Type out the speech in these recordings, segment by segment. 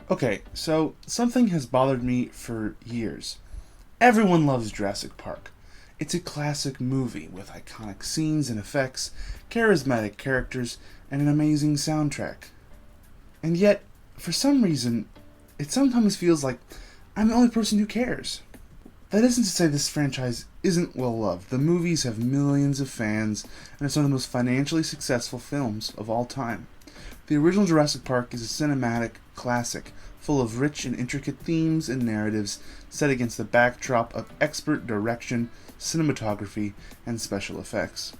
Okay, so something has bothered me for years. Everyone loves Jurassic Park. It's a classic movie with iconic scenes and effects, charismatic characters, and an amazing soundtrack. And yet, for some reason, it sometimes feels like I'm the only person who cares. That isn't to say this franchise isn't well loved. The movies have millions of fans, and it's one of the most financially successful films of all time. The original Jurassic Park is a cinematic classic, full of rich and intricate themes and narratives set against the backdrop of expert direction, cinematography, and special effects.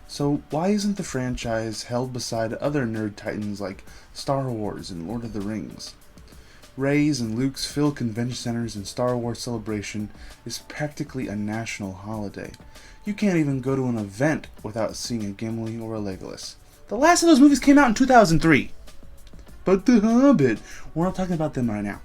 So, why isn't the franchise held beside other nerd titans like Star Wars and Lord of the Rings? Rey's and Luke's fill convention centers and Star Wars Celebration is practically a national holiday. You can't even go to an event without seeing a Gimli or a Legolas. The last of those movies came out in 2003. But The Hobbit, we're not talking about them right now.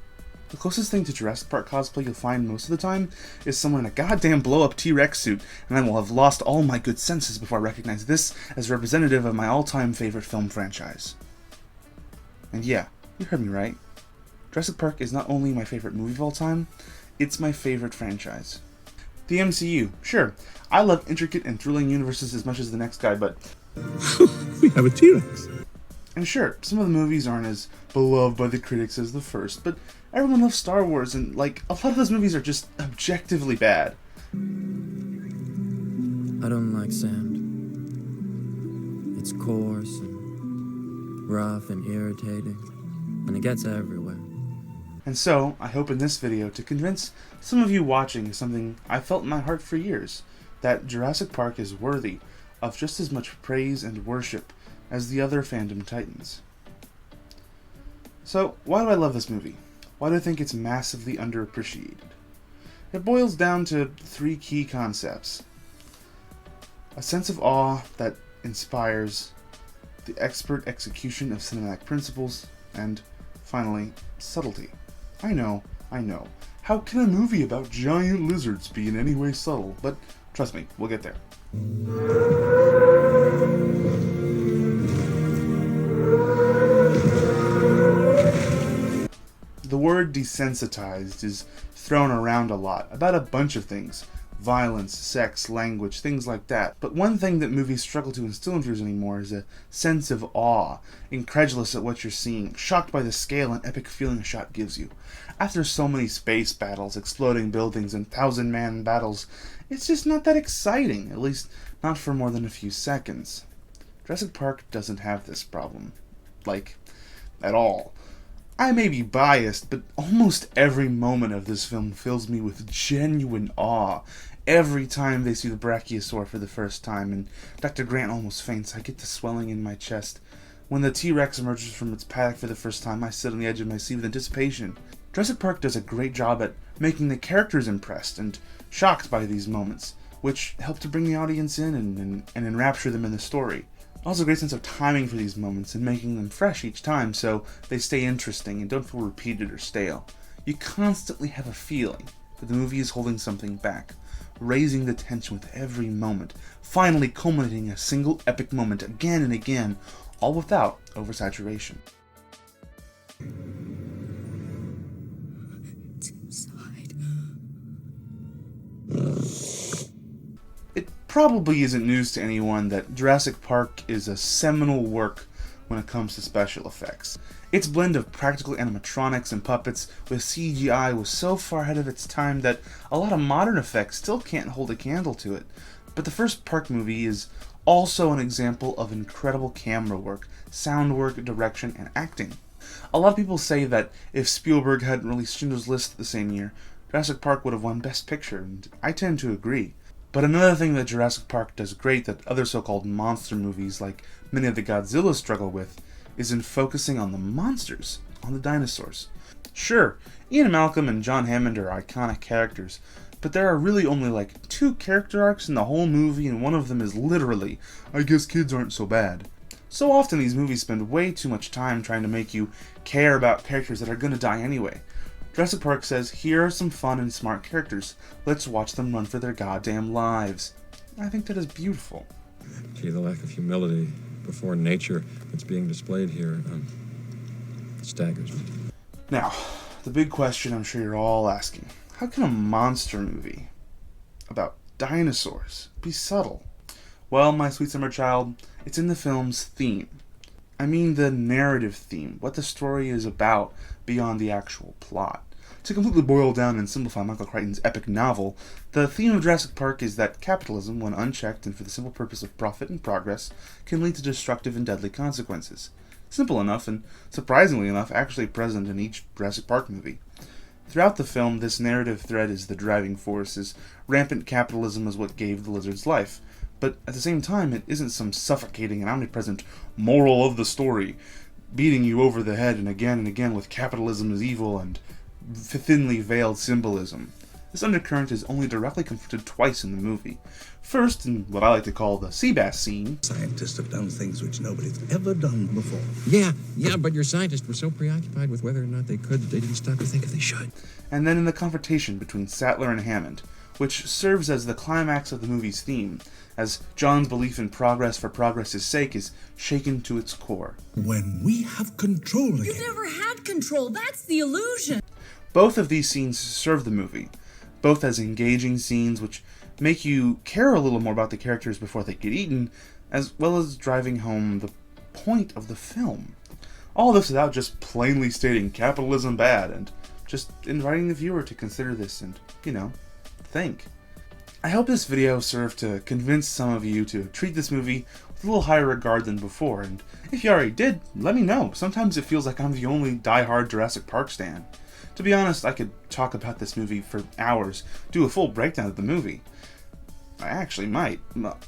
The closest thing to Jurassic Park cosplay you'll find most of the time is someone in a goddamn blow-up T-Rex suit, and I will have lost all my good senses before I recognize this as representative of my all-time favorite film franchise. And yeah, you heard me right. Jurassic Park is not only my favorite movie of all time, it's my favorite franchise. The MCU, sure, I love intricate and thrilling universes as much as the next guy, but We have a T-Rex. and sure, some of the movies aren't as beloved by the critics as the first, but everyone loves Star Wars, and like, a lot of those movies are just objectively bad. I don't like sand. It's coarse and rough and irritating, and it gets everywhere. And so, I hope in this video to convince some of you watching something I felt in my heart for years, that Jurassic Park is worthy of just as much praise and worship as the other fandom titans. So, why do I love this movie? Why do I think it's massively underappreciated? It boils down to three key concepts. A sense of awe that inspires, the expert execution of cinematic principles, and, finally, subtlety. I know. How can a movie about giant lizards be in any way subtle? But trust me, we'll get there. The word desensitized is thrown around a lot about a bunch of things. Violence, sex, language, things like that. But one thing that movies struggle to instill in viewers anymore is a sense of awe, incredulous at what you're seeing, shocked by the scale and epic feeling a shot gives you. After so many space battles, exploding buildings, and thousand-man battles, it's just not that exciting, at least not for more than a few seconds. Jurassic Park doesn't have this problem. Like, at all. I may be biased, but almost every moment of this film fills me with genuine awe. Every time they see the Brachiosaur for the first time, and Dr. Grant almost faints, I get the swelling in my chest. When the T-Rex emerges from its paddock for the first time, I sit on the edge of my seat with anticipation. Jurassic Park does a great job at making the characters impressed and shocked by these moments, which help to bring the audience in and enrapture them in the story. Also, a great sense of timing for these moments and making them fresh each time so they stay interesting and don't feel repeated or stale. You constantly have a feeling that the movie is holding something back, raising the tension with every moment, finally culminating in a single epic moment again and again, all without oversaturation. It's inside. It probably isn't news to anyone that Jurassic Park is a seminal work when it comes to special effects. Its blend of practical animatronics and puppets with CGI was so far ahead of its time that a lot of modern effects still can't hold a candle to it. But the first Park movie is also an example of incredible camera work, sound work, direction, and acting. A lot of people say that if Spielberg hadn't released Schindler's List the same year, Jurassic Park would have won Best Picture, and I tend to agree. But another thing that Jurassic Park does great that other so-called monster movies like many of the Godzilla struggle with is in focusing on the monsters, on the dinosaurs. Sure, Ian Malcolm and John Hammond are iconic characters, but there are really only like 2 character arcs in the whole movie, and one of them is literally, I guess kids aren't so bad. So often these movies spend way too much time trying to make you care about characters that are gonna die anyway. Jurassic Park says, here are some fun and smart characters. Let's watch them run for their goddamn lives. I think that is beautiful. Gee, the lack of humility before nature that's being displayed here staggers me. Now, the big question I'm sure you're all asking, how can a monster movie about dinosaurs be subtle? Well, my sweet summer child, it's in the film's theme. I mean the narrative theme, what the story is about beyond the actual plot. To completely boil down and simplify Michael Crichton's epic novel, the theme of Jurassic Park is that capitalism, when unchecked and for the simple purpose of profit and progress, can lead to destructive and deadly consequences. Simple enough, and surprisingly enough, actually present in each Jurassic Park movie. Throughout the film, this narrative thread is the driving force, as rampant capitalism is what gave the lizard's life. But at the same time, it isn't some suffocating and omnipresent moral of the story, beating you over the head and again with capitalism is evil and thinly veiled symbolism. This undercurrent is only directly confronted twice in the movie. First, in what I like to call the sea bass scene. Scientists have done things which nobody's ever done before. Yeah, but your scientists were so preoccupied with whether or not they could that they didn't stop to think if they should. And then in the confrontation between Sattler and Hammond, which serves as the climax of the movie's theme, as John's belief in progress for progress's sake is shaken to its core. When we have control again. You never had control. That's the illusion. Both of these scenes serve the movie, both as engaging scenes which make you care a little more about the characters before they get eaten, as well as driving home the point of the film. All this without just plainly stating capitalism bad, and just inviting the viewer to consider this and, think. I hope this video served to convince some of you to treat this movie with a little higher regard than before, and if you already did, let me know. Sometimes it feels like I'm the only die-hard Jurassic Park stan. To be honest, I could talk about this movie for hours, do a full breakdown of the movie. I actually might.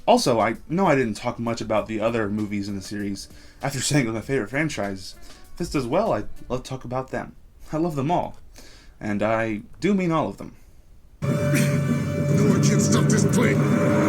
Also, I know I didn't talk much about the other movies in the series after saying it was my favorite franchise. If this does well, I'd love to talk about them. I love them all. And I do mean all of them. No one can stop this plane.